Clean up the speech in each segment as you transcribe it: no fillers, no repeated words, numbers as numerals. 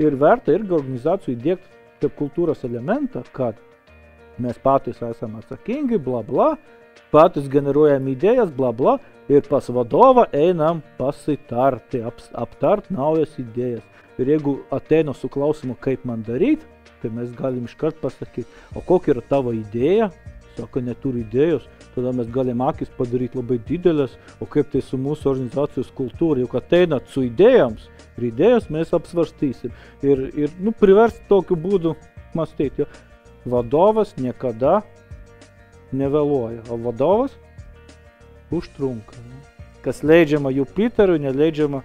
Ir verta irgi organizacijų įdiegti kaip kultūros elementą, kad mes patys esame atsakingi, bla bla, patys generuojam idėjas, bla bla, ir pas vadovą einam pasitarti, aptart naujas idėjas. Ir jeigu ateina su klausimu, kaip man daryti, tai mes galim iškart pasakyti, o kokia yra tavo idėja, sako, neturi idėjos, tada mes galim akis padaryti labai didelės, o kaip tai su mūsų organizacijos kultūra, juk ateinat su idėjams, ir idėjas mes apsvarstysim. Ir priversti tokiu būdu mąstyti. Vadovas niekada nevėluoja, o vadovas užtrunka. Kas leidžiama Jupiterui, neleidžiama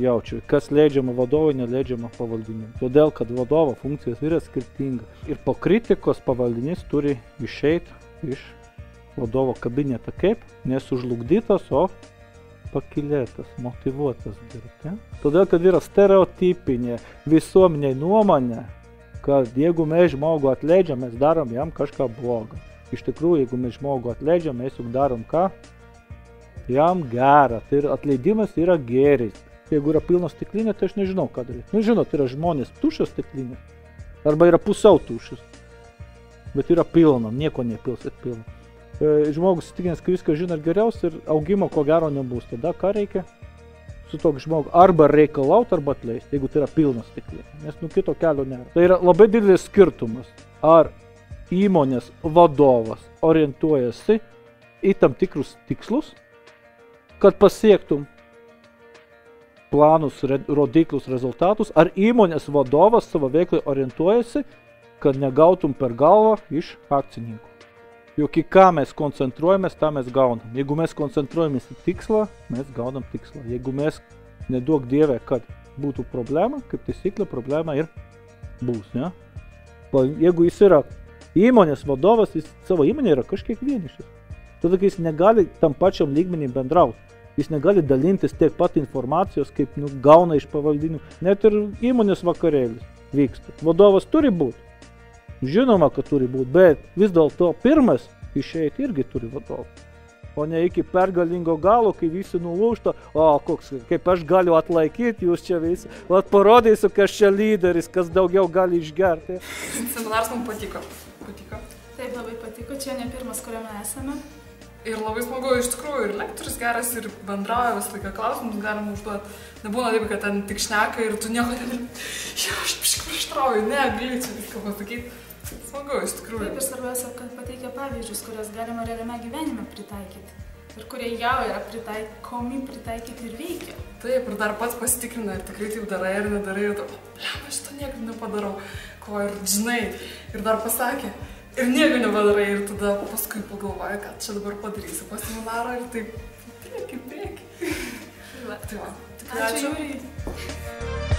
jaučiui. Kas leidžiama vadovui, neleidžiama pavaldiniui. Todėl, kad vadovo funkcijos yra skirtinga. Ir po kritikos pavaldinys turi išeiti iš vadovo kabinetą kaip? Nesužlugdytas, o pakilėtas, motyvuotas dirbti. Todėl, kad yra stereotipinė visuomeniai nuomonė, kad jeigu mes žmogų atleidžiam, mes darom jam kažką blogą. Iš tikrųjų, jeigu mes žmogų atleidžiam, mes juk darom ką? Jam gerą. Tai atleidimas yra gėris. Jeigu yra pilna stiklinė, tai aš nežinau, ką daryti. Žinot, yra žmonės tuščios stiklinės, arba yra pusiau tuščios, bet yra pilna, nieko nepils ir pilna. Žmogus įstikinęs, kad viską žino geriausia ir augimo ko gero nebus. Tada ką reikia? Su tokiu žmogu arba reikalauti, arba atleisti, jeigu tai yra pilnas stiklinė, nes kito kelio nėra. Tai yra labai didelis skirtumas, ar įmonės vadovas orientuojasi į tam tikrus tikslus, kad pasiektum planus, rodiklius, rezultatus, ar įmonės vadovas savo veiklai orientuojasi, kad negautum per galvą iš akcininkų. Juk į ką mes koncentruojamės, tą mes gaunam. Jeigu mes koncentruojamės į tikslą, mes gaunam tikslą. Jeigu mes neduok Dieve, kad būtų problema, kaip taisyklė, problema ir bus. Ne? Jeigu jis yra įmonės vadovas, jis savo įmonė yra kažkiek vienišas. Tada, kai jis negali tam pačiam lygmenį bendrauti. Jis negali dalintis tiek pat informacijos, kaip gauna iš pavaldinių. Net ir įmonės vakarėlis vyksta. Vadovas turi būti. Žinoma, kad turi būti, bet vis dėlto pirmas išeiti irgi turi vadovą. O ne iki pergalingo galo, kai visi nulūžta, kaip aš galiu atlaikyti, jūs čia visi. Parodysiu, kas čia lyderis, kas daugiau gali išgerti. Seminaras mums patiko. Taip, labai patiko, čia ne pirmas, kuriame esame. Ir labai smagu, iš tikrųjų, ir lektorius geras, ir bendrauja visą laiką klausimus, galima užduoti. Nebūna taip, kad ten tik šneka ir tu nieko negali. Aš prieštrauju, gali čia viską pasakyti. Smagu, iš tikrųjų. Taip, ir svarbiausia, kad pateikia pavyzdžius, kurias galima realiame gyvenime pritaikyti. Ir kurie jau yra pritaikyti ir veikia. Taip, ir dar pats pasitikrina, ir tikrai taip darai ir nedarai. Ir aš to niekaip nepadarau. Ko ir žinai. Ir dar pasakė. Ir nieko nepadarai, ir tada paskui pagalvoja, ką čia dabar padarysi po seminaro ir taip prieki. Tai va, tikrai ačiū.